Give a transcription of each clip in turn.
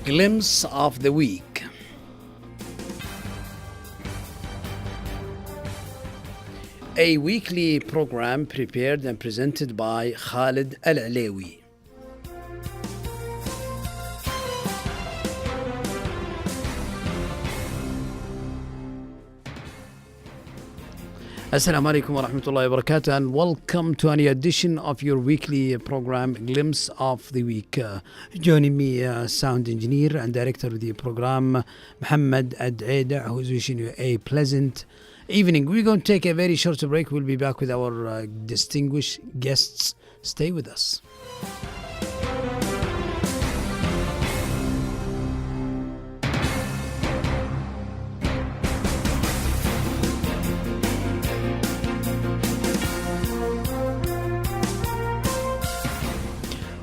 Glimpse of the Week. A weekly program prepared and presented by Khalid Al-Alawi. Assalamu alaikum wa rahmatullahi wa barakatuh, and welcome to any edition of your weekly program, Glimpse of the Week. Joining me, sound engineer and director of the program, Muhammad Ad-Aida, who is wishing you a pleasant evening. We're going to take a very short break. We'll be back with our distinguished guests. Stay with us.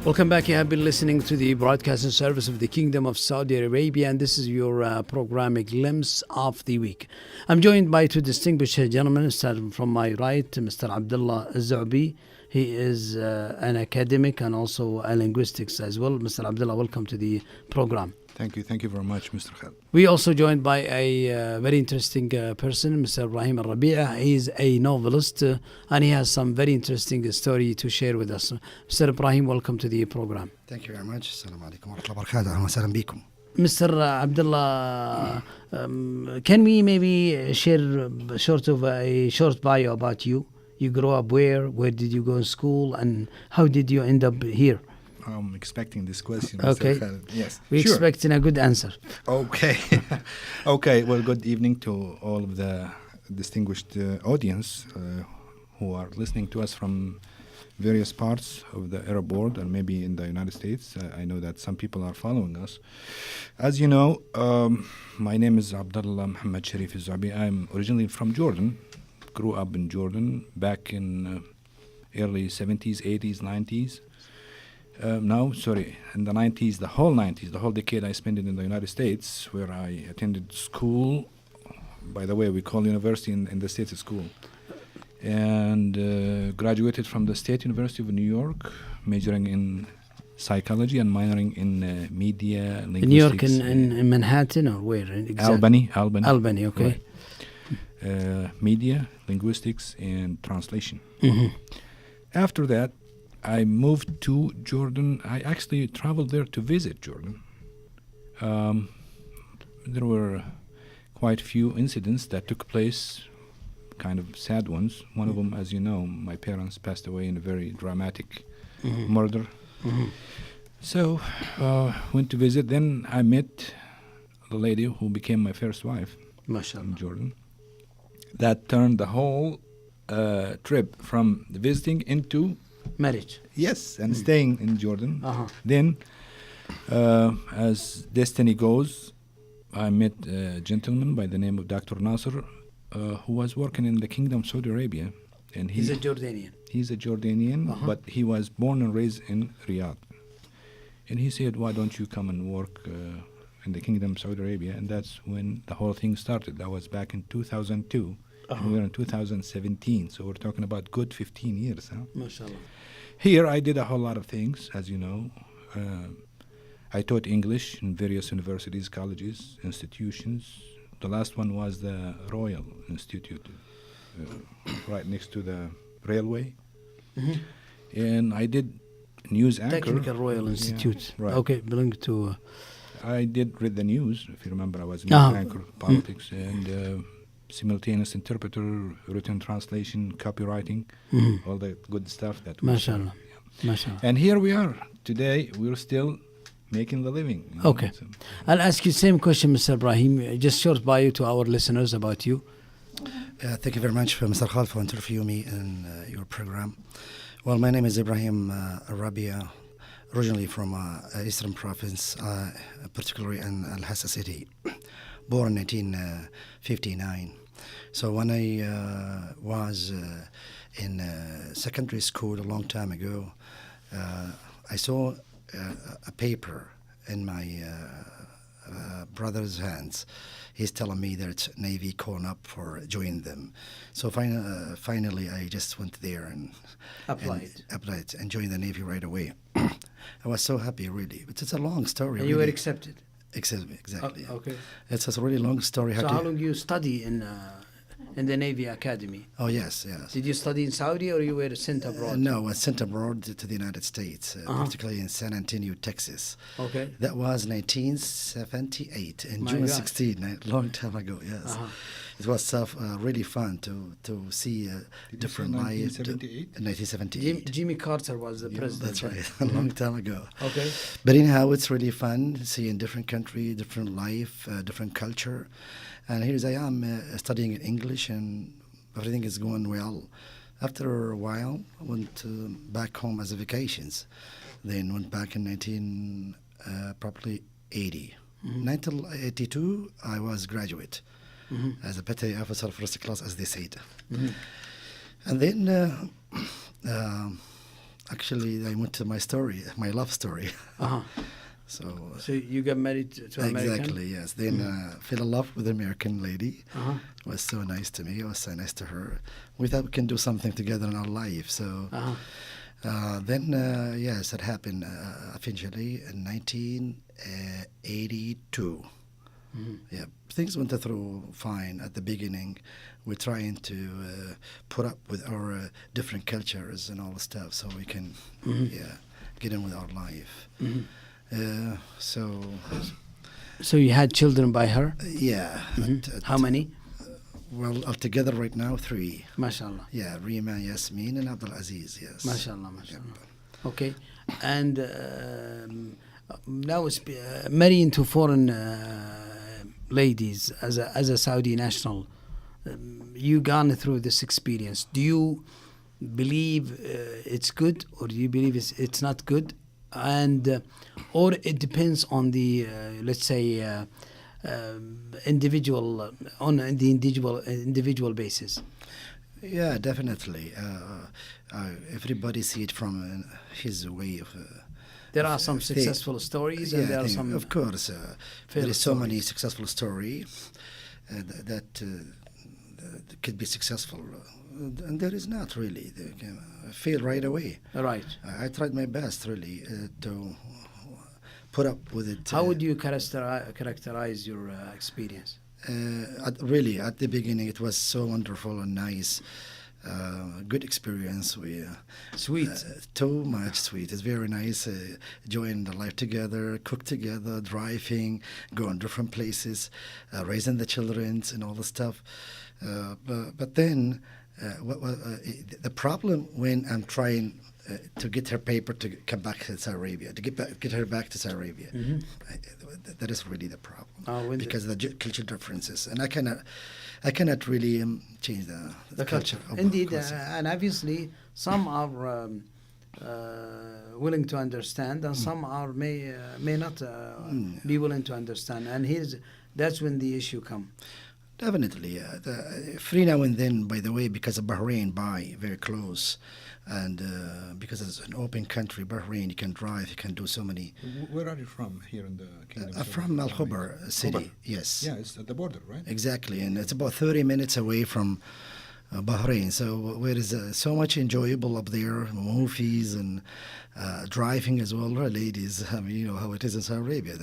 Welcome back. You have been listening to the broadcasting service of the Kingdom of Saudi Arabia, and this is your program, A Glimpse of the Week. I'm joined by two distinguished gentlemen. Starting from my right, Mr. Abdullah Zu'bi. He is an academic and also a linguistics as well. Mr. Abdullah, welcome to the program. Thank you very much, Mr. Khalid. We also joined by a very interesting person, Mr. Ibrahim Al-Rabi'a. He is a novelist and he has some very interesting story to share with us. Mr. Ibrahim, welcome to the program. Thank you very much. Assalamu alaikum wa rahmatullahi wa barakatuh. Ahlan wa sahlan bikum. Mr. Abdullah, can we maybe share sort of a short bio about you? You grew up where? Where did you go to school? And how did you end up here? I'm expecting this question, Okay. Mr. Khalid. Yes. We're Sure. expecting a good answer. Okay. Okay. Well, good evening to all of the distinguished audience who are listening to us from various parts of the Arab world and maybe in the United States. I know that some people are following us. As you know, my name is Abdullah Muhammad Sharif Zu'bi. I'm originally from Jordan. Grew up in Jordan back in early 70s, 80s, 90s. In the 90s, the whole decade I spent it in the United States, where I attended school. By the way, we call university in the States a school. And graduated from the State University of New York, majoring in psychology and minoring in media, linguistics. In New York, in Manhattan, or where? Albany. Albany, okay. Right. Media, linguistics, and translation. Mm-hmm. After that, I moved to Jordan. I actually traveled there to visit Jordan. There were quite a few incidents that took place, kind of sad ones. One of them, as you know, my parents passed away in a very dramatic murder. Mm-hmm. So, went to visit. Then I met the lady who became my first wife in MashaAllah. Jordan. That turned the whole trip from visiting into Marriage. yes, and staying in Jordan. Uh-huh. Then, as destiny goes, I met a gentleman by the name of Dr. Nasser, who was working in the Kingdom of Saudi Arabia. And He's a Jordanian. He's a Jordanian, Uh-huh. but he was born and raised in Riyadh. And he said, why don't you come and work in the Kingdom of Saudi Arabia? And that's when the whole thing started. That was back in 2002. Uh-huh. And we're in 2017, so we're talking about good 15 years. Huh? MashaAllah. Here I did a whole lot of things, as you know. I taught English in various universities, colleges, institutions. The last one was the Royal Institute, right next to the railway. Mm-hmm. And I did news anchor. Technical Royal Yeah, Institute. right. Okay, belong to... I did read the news, if you remember. I was news Ah. anchor, politics, and simultaneous interpreter, written translation, copywriting, all the good stuff that we MashaAllah. MashaAllah. And here we are. Today, we're still making the living. you know, Okay. so- I'll ask you the same question, Mr. Ibrahim. Just short bio to our listeners about you. Thank you very much, Mr. Khalid, for interviewing me in your program. Well, my name is Ibrahim Al-Rabi'a, originally from Eastern Province, particularly in Al-Hassa city, born in 1959. So when I was in secondary school a long time ago, I saw a paper in my brother's hands. He's telling me that Navy calling up for join them. So finally, I just went there and applied and joined the Navy right away. I was so happy, really. But it's a long story. And you were really. accepted? Exactly. Okay. It's a really long story. So how long you study in the Navy Academy? Oh, yes, yes. Did you study in Saudi or you were sent abroad? No, I was sent abroad to the United States, particularly in San Antonio, Texas. Okay. That was 1978, in My June God. 16, a long time ago, yes. It was really fun to see a Did you different say life. 1978? 1978. Jimmy Carter was the president. That's right, a long time ago. Okay. But anyhow, it's really fun seeing different country, different life, different culture. And here I am studying English, and everything is going well. After a while, I went back home as a vacations. Then went back in probably 80. 1982, I was graduate as a petty officer first class, as they said. And then actually, I went to my story, my love story. So you got married to an American? Exactly, yes. Then fell in love with an American lady. It was so nice to me. I was so nice to her. We thought we can do something together in our life. So then, yes, it happened eventually in 1982. Yeah, things went through fine at the beginning. We're trying to put up with our different cultures and all the stuff so we can get in with our life. So you had children by her? Yeah. How many? Well, altogether right now, 3. MashaAllah. Yeah, Rima, Yasmin, and Abdul Aziz, yes. MashaAllah, MashaAllah. Okay. And now marrying to foreign ladies as a Saudi national, you gone through this experience. Do you believe it's good, or do you believe it's not good? And or it depends on the let's say individual on the individual basis. Yeah, definitely. Everybody see it from his way of. There are some successful stories, and there are some. Of course, there is so many successful stories that could be successful. And there is not really. They fail right away. Right. I tried my best really to put up with it. How would you characterize your experience? Really, at the beginning, it was so wonderful and nice. Good experience. Sweet. Too much sweet. It's very nice. Enjoying the life together, cook together, driving, going different places, raising the children and all the stuff. But then. The problem when I'm trying to get her paper to come back to Saudi Arabia, to get her back to Saudi Arabia, that is really the problem because of the cultural differences, and I cannot really change the culture. Indeed, and obviously some are willing to understand, and some are may not be willing to understand, and that's when the issue comes. Definitely. Free now and then, by the way, because of Bahrain, very close. And because it's an open country, Bahrain, you can drive, you can do so many. Where are you from here in the kingdom? From Al Khobar city, Khobar. Yes. Yeah, it's at the border, right? Exactly, and it's about 30 minutes away from Bahrain. So where is so much enjoyable up there, movies and driving as well. Ladies, I mean, you know how it is in Saudi Arabia.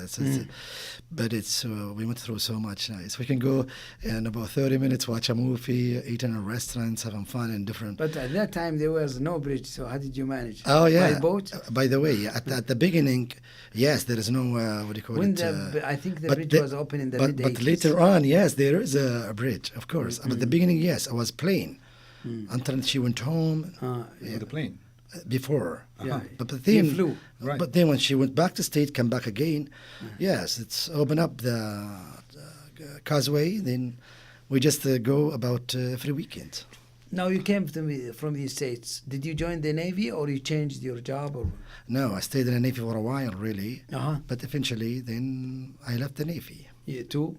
But it's we went through so much nice. We can go in about 30 minutes, watch a movie, eat in a restaurant, having fun and different. But at that time there was no bridge, so how did you manage? Oh yeah, by boat. By the way, at the beginning, yes, there is no what do you call it? I think the bridge was open in the mid-80s. But later on, yes, there is a bridge, of course. But at the beginning, yes, I was plain until she went home. With the plane. Before, yeah, but then you flew. Right. But then when she went back to state, come back again, yes, it's open up the causeway. Then we just go about every weekend. Now you came from the States. Did you join the Navy or you changed your job? Or? No, I stayed in the Navy for a while, really. But eventually, then I left the Navy. Yeah, to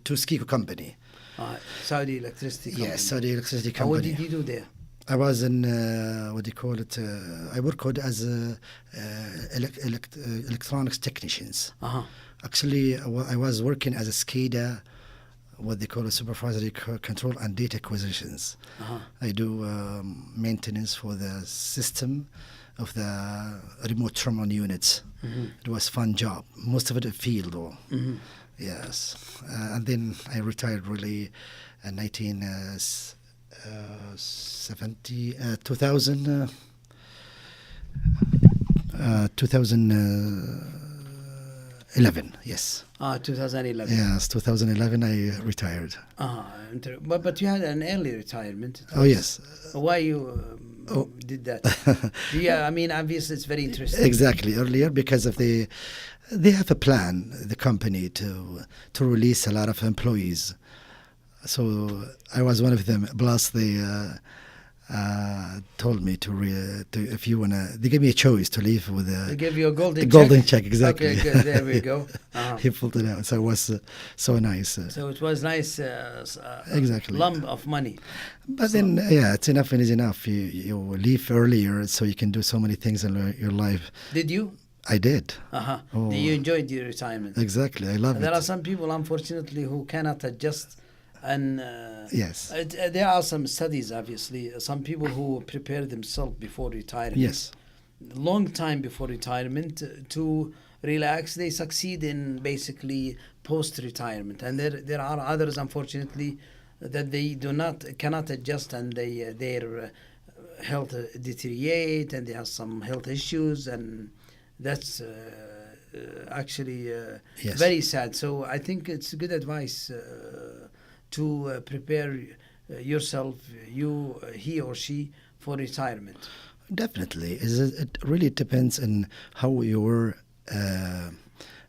SKICO company. Saudi Electricity Company. Yes, Saudi Electricity Company. What did you do there? I was in, what do you call it? I worked as electronics technicians. Actually, I was working as a SCADA, what they call a supervisory control and data acquisitions. I do maintenance for the system of the remote terminal units It was fun job. Most of it a field though. Yes. And then I retired really in 2011, yes. 2011. Yes, 2011 I retired. But you had an early retirement. Oh, yes. Why you did that? Yeah, I mean, obviously it's very interesting. Exactly, earlier because of they have a plan, the company, to release a lot of employees. So I was one of them. Plus, they told me to if you wanna, they gave me a choice to leave with They gave you a golden check. Exactly. Okay, good. There we go. He pulled it out, so it was so nice. So it was nice. Exactly. Lump of money. But then, yeah, it's enough and is enough. You leave earlier so you can do so many things in your life. Did you? I did. Oh. Oh. You enjoyed your retirement. Exactly, I love There it. are some people, unfortunately, who cannot adjust. And Yes. There are some studies, obviously. Some people who prepare themselves before retirement. Yes. Long time before retirement to relax. They succeed in basically post-retirement. And there are others, unfortunately, that they cannot adjust, and their health deteriorate, and they have some health issues, and that's actually Yes. very sad. So I think it's good advice to prepare yourself, he or she, for retirement. Definitely. It really depends on how you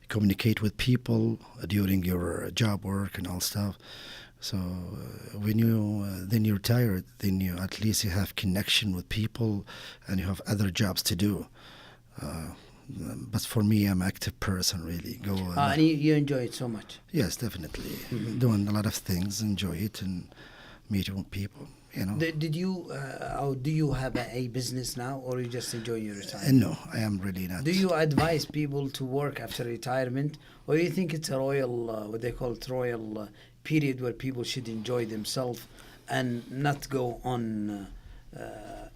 communicate with people during your job work and all stuff. So when then you're tired, then you at least you have connection with people and you have other jobs to do. But for me, I'm an active person, really. And you enjoy it so much. Yes, definitely. Doing a lot of things, enjoy it, and meeting people. You know. Did you or do you have a business now, or you just enjoy your retirement? No, I am really not. Do you advise people to work after retirement, or you think it's a royal, what they call it, royal period where people should enjoy themselves and not go on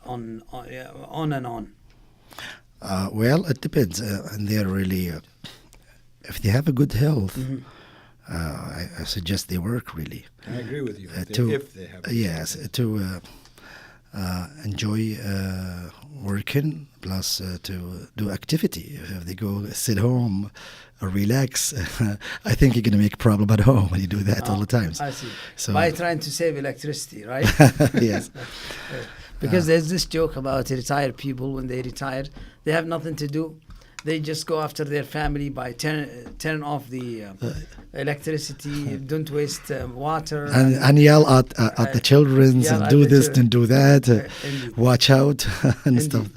and on? Well, it depends, and they're really. If they have a good health, I suggest they work really. I agree with you. If they have. Yes, to enjoy working, plus to do activity. If they go sit home or relax, I think you're going to make a problem at home when you do that all the time. I see. So, by trying to save electricity, right? Yes. Because there's this joke about retired people. When they retire, they have nothing to do. They just go after their family by turn off the electricity. Don't waste water. And yell at the children and do this and do that. Watch out and stuff.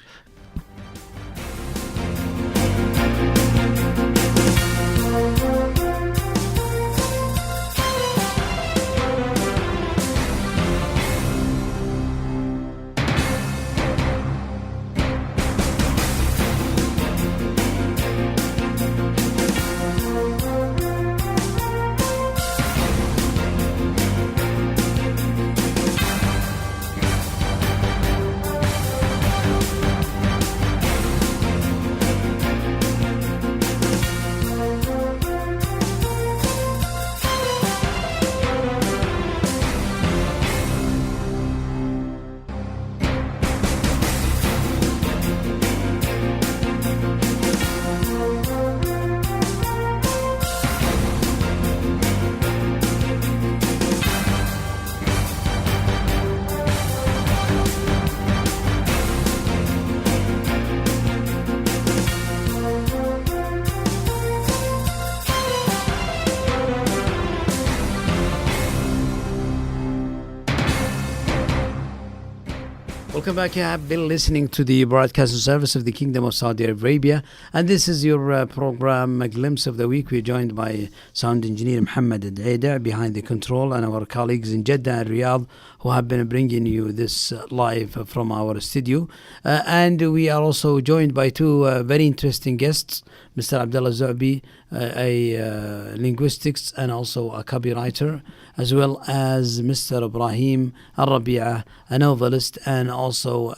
Welcome back. You have been listening to the broadcasting service of the Kingdom of Saudi Arabia, and this is your program, A Glimpse of the Week. We're joined by sound engineer Muhammad Al-Aida behind the control, and our colleagues in Jeddah and Riyadh who have been bringing you this live from our studio. And we are also joined by two very interesting guests, Mr. Abdullah Zu'bi, a linguistics and also a copywriter, as well as Mr. Ibrahim Al-Rabi'a, a novelist and also also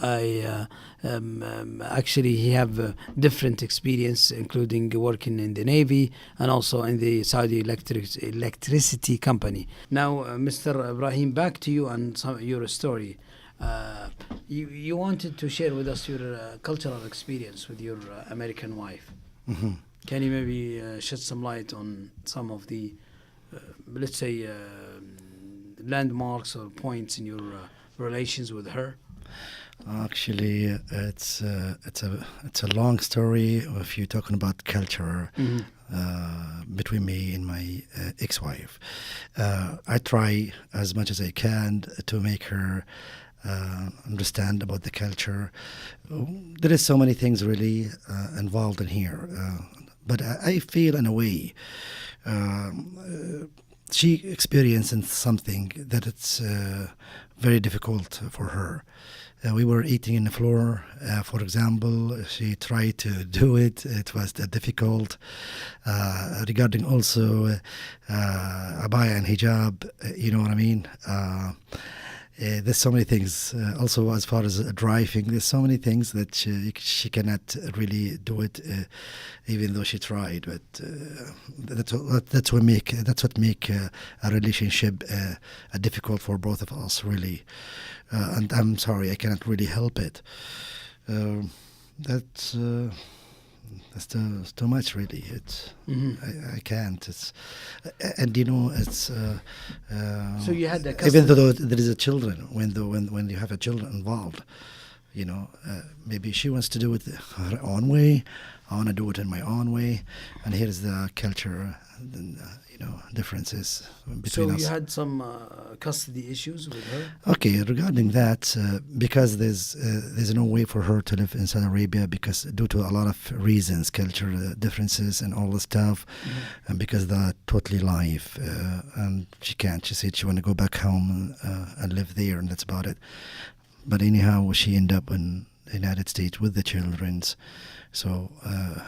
actually he have different experience, including working in the Navy and also in the Saudi electricity company. Now, Mr. Ibrahim, back to you and your story. You wanted to share with us your cultural experience with your American wife. Mm-hmm. Can you maybe shed some light on some of the, let's say, landmarks or points in your relations with her? Actually, it's a long story. If you're talking about culture between me and my ex-wife, I try as much as I can to make her understand about the culture. There is so many things really involved in here, but I feel in a way she experienced something that it's very difficult for her. We were eating on the floor, for example. She tried to do it. It was difficult. Regarding also abaya and hijab, you know what I mean? There's so many things. Also, as far as driving, there's so many things that she cannot really do it, even though she tried. But that's what make a relationship difficult for both of us, really. And I'm sorry, I cannot really help it. That's too much, really. It's I can't. It's and you know it's. So you had that even though there is a children, when you have a children involved, you know, maybe she wants to do it her own way. I want to do it in my own way, and here's the culture, you know, differences between us. So you had some custody issues with her? Okay, regarding that, because there's no way for her to live in Saudi Arabia because due to a lot of reasons, culture differences and all the stuff, and because they're totally live, and she can't. She said she want to go back home and live there, and that's about it. But anyhow, she ended up in the United States with the children's. So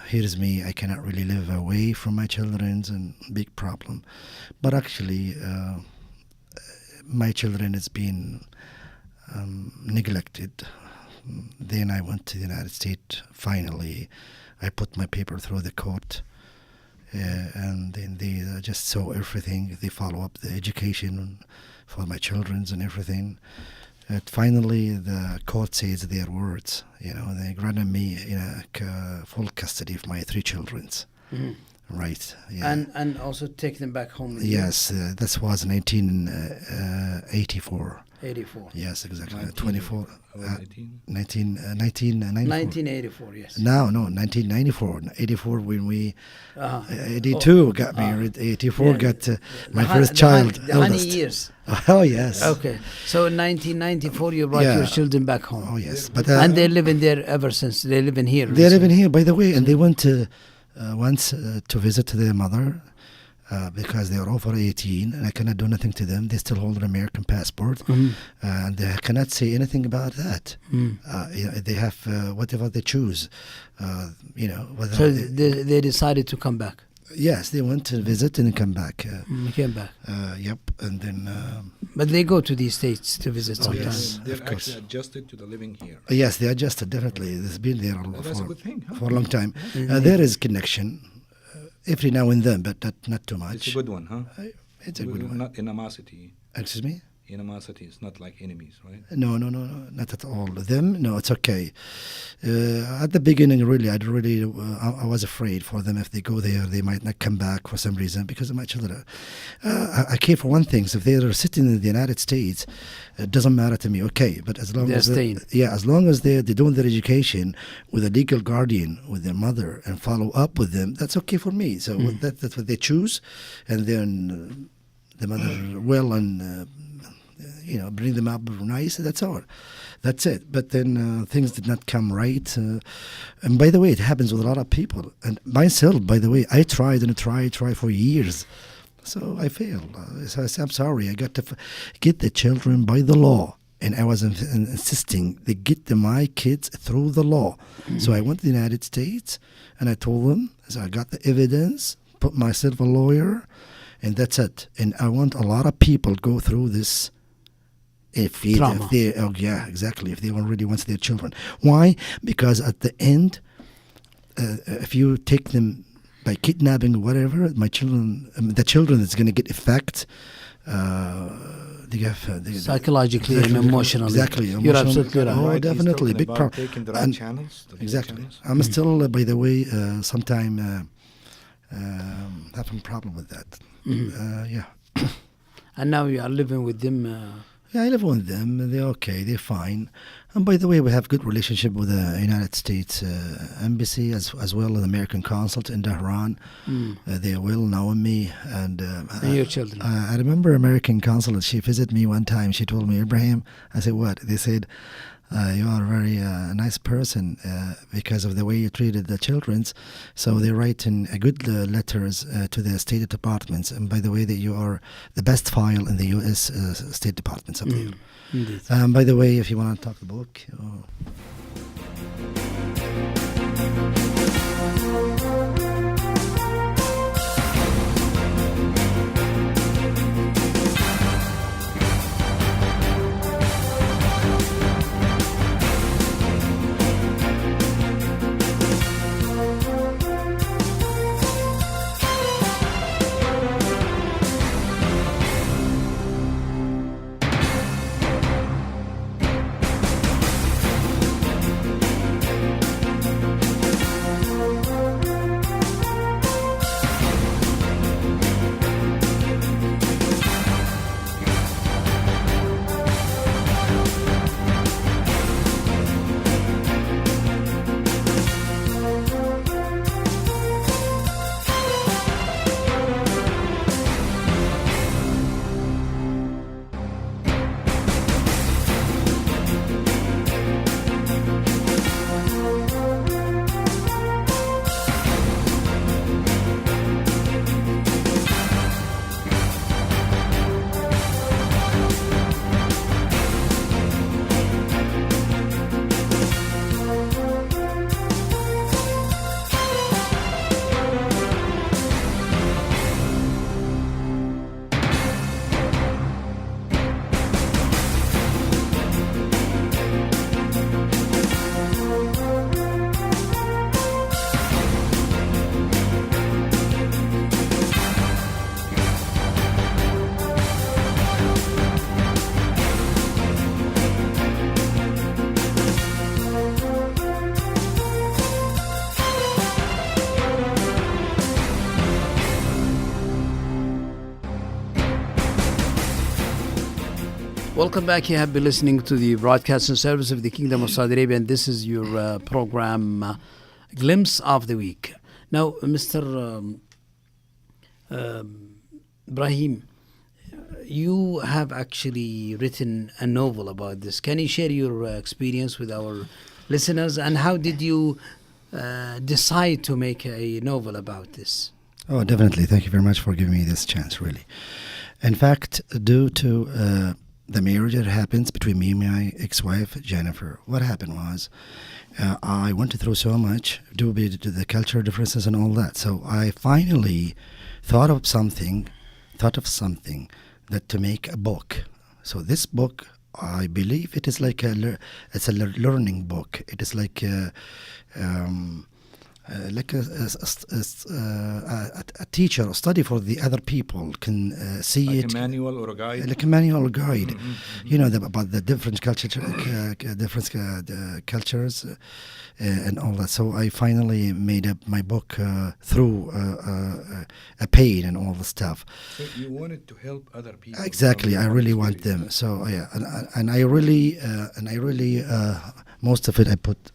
here's me. I cannot really live away from my children's, and big problem. But actually, my children has been neglected. Then I went to the United States. Finally, I put my paper through the court, and then they just saw everything. They follow up the education for my children's and everything. Finally, the court says their words. You know, they granted me full custody of my 3 children. Right. Yeah. And also take them back home. With yes, that was 1984. 84. Yes, exactly. 1984, yes. No, 1994. 84 when we... 82 got married. 84 got my first child, the honey eldest. years. Oh, yes. Okay. So in 1994, you brought your children back home. Oh, yes. But and they're living there ever since. They're living here. They're living here, by the way, and they went once to visit their mother. Because they are over 18 and I cannot do nothing to them. They still hold an American passport, and they cannot say anything about that. You know, they have whatever they choose. You know, whether so they decided to come back. Yes, they went to visit and come back. Came back. Yep, and then. But they go to these states to visit sometimes. Yes, they've actually adjusted to the living here. Yes, they adjusted definitely. They've been there that's a good thing, huh? for a long time. There is connection. Every now and then, but not too much. It's a good one, huh? It's a good one. Not animosity. Excuse me? Animosity is not like enemies, right? No, not at all. Them, no, it's okay. At the beginning, really, I was afraid for them. If they go there, they might not come back for some reason because of my children. I care for one thing. If they are sitting in the United States, it doesn't matter to me. Okay, but as long as as long as they're doing their education with a legal guardian, with their mother, and follow up with them, that's okay for me. So that's what they choose, and then the mother will and. You know, bring them up nice. That's all. That's it. But then things did not come right. And by the way, it happens with a lot of people. And myself, by the way, I tried and tried for years. So I failed. So I said, I'm sorry. I got to get the children by the law. And I was insisting they get my kids through the law. So I went to the United States and I told them, so I got the evidence, put myself a lawyer, and that's it. And I want a lot of people go through this Trauma. if they yeah, exactly, if they already want their children. Why? Because at the end, if you take them by kidnapping or whatever, the children is going to get effect. Psychologically and emotionally. Exactly. You're absolutely right. Oh, Right, he's definitely. talking Big about problem. taking the right channels. The Exactly. channels. I'm still, by the way, sometime having problem with that. Yeah. And now you are living with them. Yeah, I live with them. They're okay. They're fine. And by the way, we have good relationship with the United States Embassy as well as the American Consulate in Tehran. They will know me. And your children. I remember American Consulate. She visited me one time. She told me, Ibrahim. I said, what? They said, you are a very nice person because of the way you treated the children. So they write in good letters to the State Departments. And by the way, that you are the best file in the U.S. State Departments up there. Indeed. By the way, if you want to talk the book. Welcome back. You have been listening to the broadcasting service of the Kingdom of Saudi Arabia, and this is your program, Glimpse of the Week. Now, Mr. Ibrahim, you have actually written a novel about this. Can you share your experience with our listeners, and how did you decide to make a novel about this? Oh, definitely. Thank you very much for giving me this chance, really. In fact, due to the marriage that happens between me and my ex-wife, Jennifer, what happened was I went through so much due to the cultural differences and all that. So I finally thought of something that to make a book. So this book, I believe it is like it's a learning book. It is like a teacher, a study for the other people can see like it. a manual or a guide. Like a manual guide, you know, about the different cultures and all that. So I finally made up my book through a paid and all the stuff. So you wanted to help other people. Exactly, I really want them. So yeah, and I really most of it I put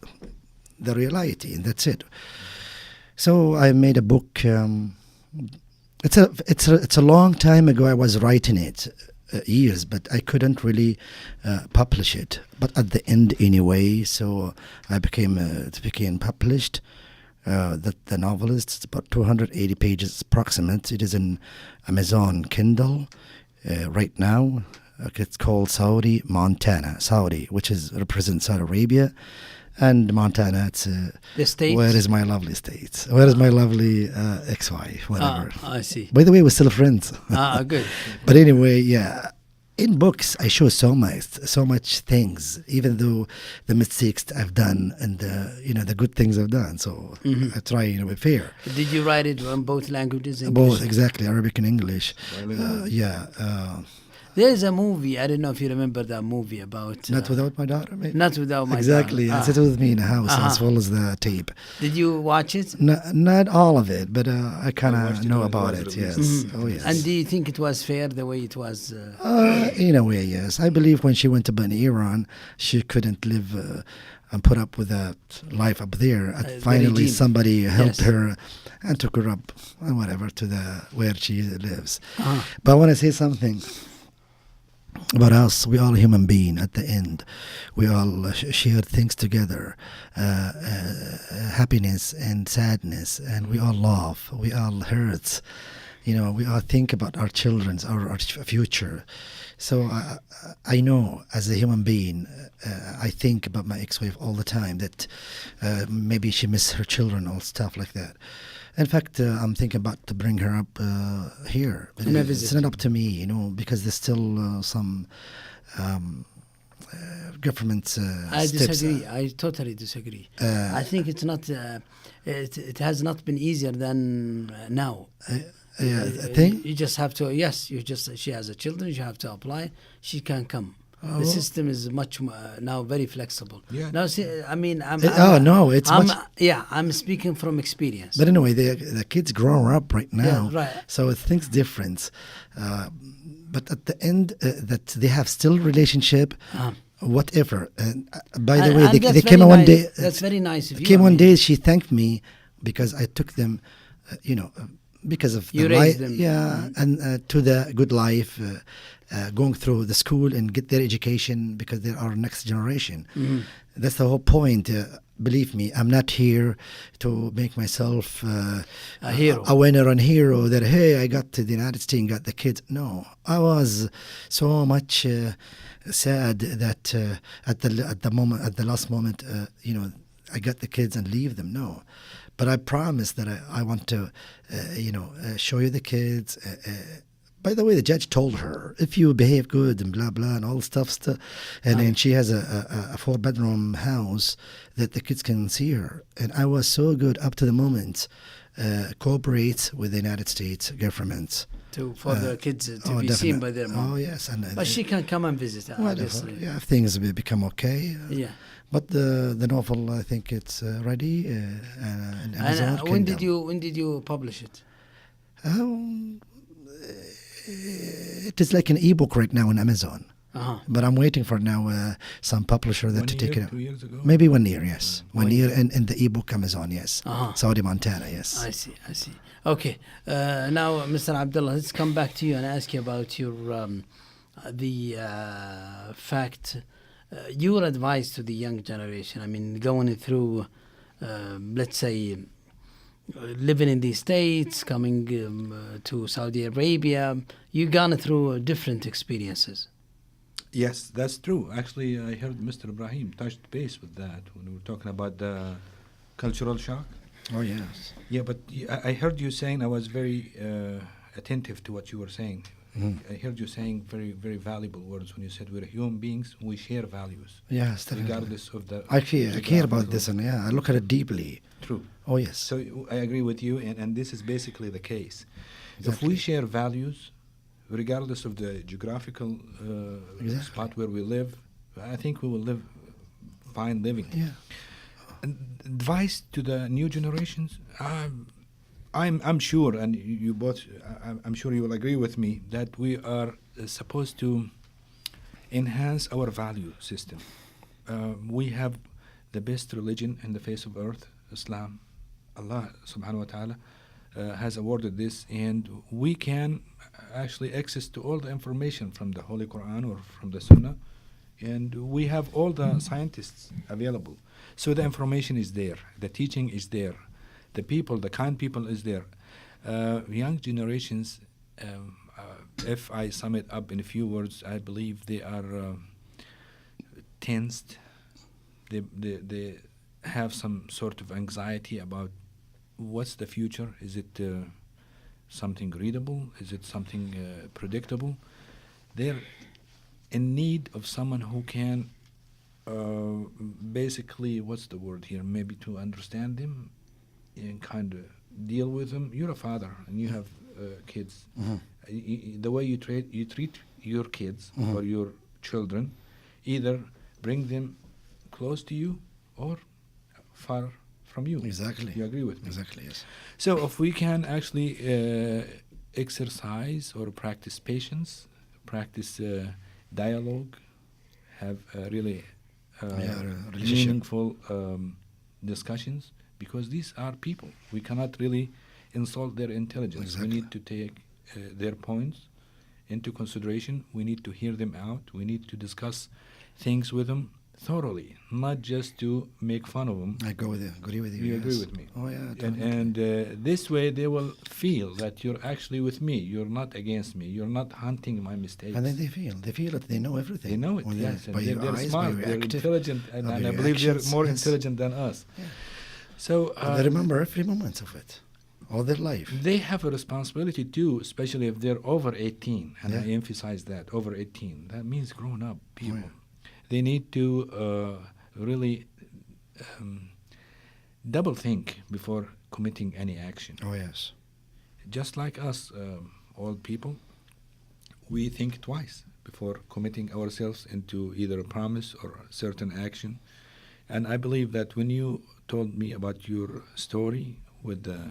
the reality, and that's it. So I made a book. It's a long time ago. I was writing it years, but I couldn't really publish it. But at the end, anyway, so it became published. The novel is about 280 pages approximate. It is in Amazon Kindle right now. It's called Saudi, which represents Saudi Arabia. And Montana, it's the States. Where is my lovely States? Where is my lovely ex-wife? Whatever. I see. By the way, we're still friends. Good. But anyway, yeah. in books I show so much things, even though the mistakes I've done and the good things I've done. So I try be fair. Did you write it in both languages? Both, exactly, Arabic and English. Bilingual. There is a movie. I don't know if you remember that movie about Not Without My Daughter, maybe? Not Without My exactly. Daughter. It's with me in the house as Uh-huh. well as the tape. Did you watch it? Not all of it, but I kind I watched of it know when it about was it. released. Yes. Oh yes. And do you think it was fair the way it was? In a way, yes. I believe when she went to Bani Iran, she couldn't live and put up with that life up there. And The finally, regime. somebody helped Yes. her and took her up and whatever to where she lives. Uh-huh. But I want to say something about us. We all human being at the end. We all share things together, happiness and sadness, and we all laugh. We all hurt. We all think about our children's, our future. So I know as a human being, I think about my ex-wife all the time, that maybe she miss her children, all stuff like that. In fact, I'm thinking about to bring her up here. But And a it's visit. not up to me, because there's still some government I steps. disagree. I totally disagree. I think it's not. It has not been easier than now. I think. You just have to. Yes, she has a children. You have to apply. She can come. The system is much now very flexible. Yeah. Now, see, I mean, I'm speaking from experience. But anyway, the kids grow up right now, Yeah, right. so it things different. But at the end, that they have still relationship, whatever. And by the way, And they that's came very one nice. day. That's very nice of you. Came I one mean, day. She thanked me because I took them, because of You the raised life, them. and to the good life, going through the school and get their education because they are next generation. That's the whole point. Believe me, I'm not here to make myself A hero. a winner and hero. That hey, I got to the United States and got the kids. No, I was so much sad that at the last moment, I got the kids and leave them. No. But I promise that I want to, show you the kids. By the way, the judge told her, if you behave good and blah, blah, and all stuff. And then she has a 4-bedroom house that the kids can see her. And I was so good up to the moment, cooperate with the United States government. for the kids to be seen by their mom. Oh, yes. But she can come and visit, obviously. Yeah, if things become okay. Yeah. But the novel, I think it's ready. And Amazon when did you publish it? It is like an ebook right now on Amazon. Uh-huh. But I'm waiting for now some publisher that to take it. 2 years ago? Maybe 1 year, yes. 1 1 year in the ebook Amazon, yes. Uh-huh. Saudi Montana, yes. I see. Okay. Now, Mr. Abdullah, let's come back to you and ask you about your your advice to the young generation. I mean, going through, let's say, living in the States, coming to Saudi Arabia, you've gone through different experiences. Yes, that's true. Actually, I heard Mr. Ibrahim touched base with that when we were talking about the cultural shock. Oh, yes. Yeah, but I heard you saying, I was very attentive to what you were saying. I heard you saying very, very valuable words when you said we're human beings, we share values. Yes, definitely. Regardless of the... I care about this, and I look at it deeply. True. Oh, yes. So I agree with you, and this is basically the case. If Exactly. we share values, regardless of the geographical spot where we live, I think we will live fine living. Yeah. And advice to the new generations, I'm sure, and you both, I'm sure you will agree with me, that we are supposed to enhance our value system. We have the best religion in the face of earth, Islam. Allah subhanahu wa ta'ala has awarded this, and we can actually access to all the information from the Holy Quran or from the Sunnah, and we have all the scientists available. So the information is there, the teaching is there, the people, the kind people is there. Young generations, if I sum it up in a few words, I believe they are tensed. They have some sort of anxiety about what's the future. Is it something readable? Is it something predictable? They're in need of someone who can basically, what's the word here? Maybe to understand them and kind of deal with them. You're a father and you have kids. The way you treat your kids or your children, either bring them close to you or far from you. Exactly. You agree with me? Exactly, yes. So if we can actually exercise or practice patience, practice dialogue, have really relationship. meaningful discussions, because these are people. We cannot really insult their intelligence. Exactly. We need to take their points into consideration. We need to hear them out. We need to discuss things with them thoroughly, not just to make fun of them. I agree with you. You yes. agree with me? Oh, yeah. And this way they will feel that you're actually with me. You're not against me. You're not hunting my mistakes. And then they feel that they know everything. They know it, When yes. And by your they're eyes, smart, by your they're active, intelligent, and by I your believe actions, they're more yes. intelligent than us. Yeah. So They remember every moment of it, all their life. they have a responsibility too, especially if they're over 18, and I Yeah. emphasize that, over 18. That means grown-up people. yeah. They need to really double think before committing any action. Oh, yes. Just like us, old people, we think twice before committing ourselves into either a promise or a certain action. And I believe that when you told me about your story with the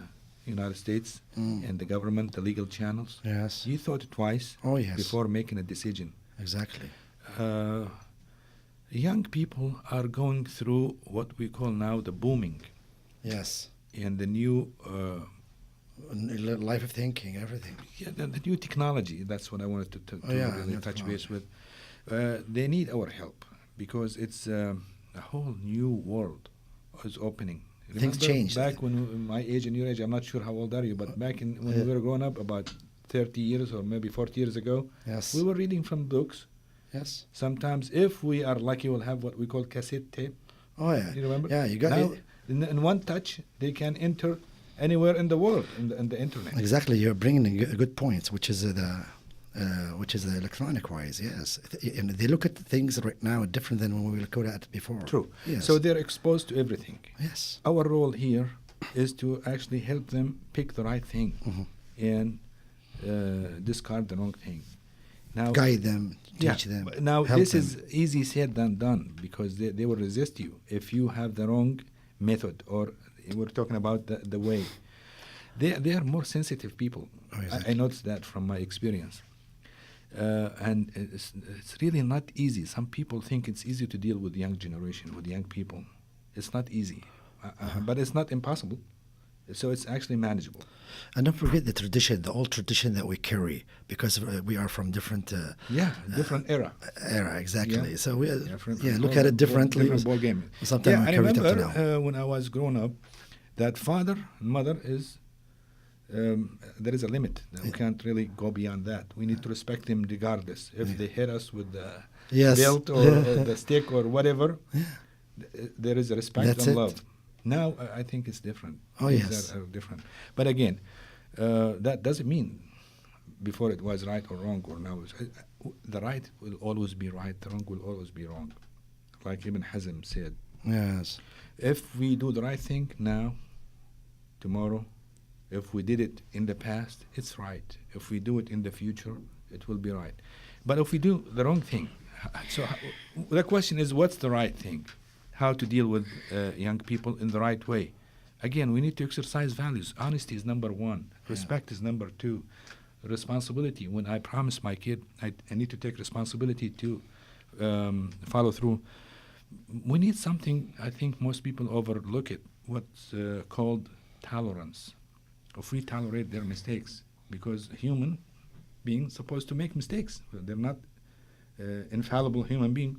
United States and the government, the legal channels, Yes. you thought twice Oh, yes. before making a decision. Exactly. Young people are going through what we call now the booming Yes. and the new Life of thinking, everything. the new technology. That's what I wanted to really new touch technology. base with. They need our help because it's a whole new world is opening. Things change. Back when my age and your age, I'm not sure how old are you, but back when we were growing up, about 30 years or maybe 40 years ago, Yes. we were reading from books. Yes. Sometimes, if we are lucky, we'll have what we call cassette tape. Oh, yeah. You remember? Yeah, you got now, it. in one touch, they can enter anywhere in the world in the internet. Exactly. You're bringing a good point, which is the electronic wise. Yes. And they look at things right now different than when we looked at it before. True. Yes. So they're exposed to everything. Yes. Our role here is to actually help them pick the right thing and discard the wrong thing. Now, Guide them, teach yeah, them. but now help this them. is easy said than done because they will resist you if you have the wrong method, or we're talking about the way. They are more sensitive people. Oh, exactly. I noticed that from my experience. And it's really not easy. Some people think it's easy to deal with the young generation, with young people. It's not easy, but it's not impossible. So it's actually manageable. And don't forget the tradition, the old tradition that we carry, because we are from different Different era. era. Exactly. Yeah. So we From look at it differently. Different ball game. Sometimes we I carry it up to remember now. when I was growing up, that father and mother is there is a limit. We can't really go beyond that. We need to respect them regardless. If they hit us with the Yes. belt or the stick or whatever, there is a respect That's and it. love. Now I think it's different. Oh, Things yes. are different. But again, that doesn't mean before it was right or wrong or now the right will always be right, the wrong will always be wrong. Like Ibn Hazm said, Yes. if we do the right thing now, tomorrow, if we did it in the past, it's right. If we do it in the future, it will be right. But if we do the wrong thing, so the question is, what's the right thing? How to deal with young people in the right way? Again, we need to exercise values. Honesty is number one. Respect is number two. Responsibility. When I promise my kid, I need to take responsibility to follow through. We need something, I think most people overlook it, what's called tolerance. If we tolerate their mistakes, because human beings supposed to make mistakes. They're not infallible human beings.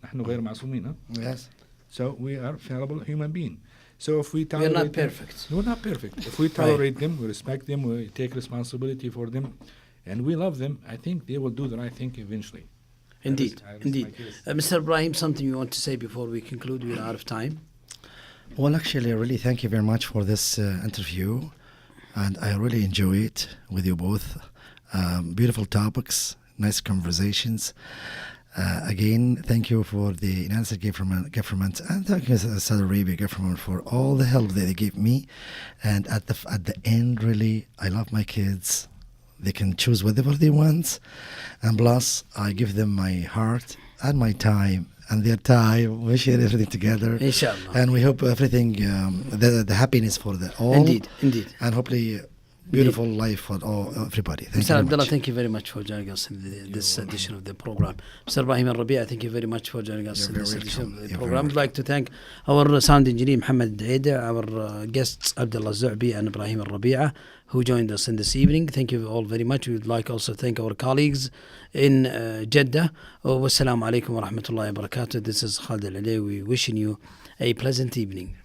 نحن غير معصومين, huh? Yes. So we are fallible human being. So if we We're tolerate not them- perfect. We're not perfect. If we tolerate them, we respect them, we take responsibility for them, and we love them, I think they will do the right thing eventually. Indeed, I rest indeed. my case. Mr. Ibrahim, something you want to say before we conclude? We're out of time. Well, actually, I really thank you very much for this interview, and I really enjoy it with you both. Beautiful topics, nice conversations. Again, thank you for the United States government, and thank you Saudi Arabia government for all the help that they give me. And at the end, really, I love my kids. They can choose whatever they want, and plus, I give them my heart and my time and their time. We share everything together, Inshallah. and we hope everything, the happiness for the all. Indeed. And hopefully beautiful life for everybody. Thank Mr. you very Abdullah, much. thank you very much for joining us in this edition of the program. Mr. Ibrahim Al-Rabia, thank you very much for joining us You're in very this edition welcome. of the You're program. very I'd like to thank our sound engineer, Muhammad Aida, our guests, Abdullah Zu'bi and Ibrahim Al-Rabia, who joined us in this evening. Thank you all very much. We would like also to thank our colleagues in Jeddah. Wassalamu alaikum wa rahmatullahi wa barakatuh. This is Khalid Al-Alawi wishing you a pleasant evening.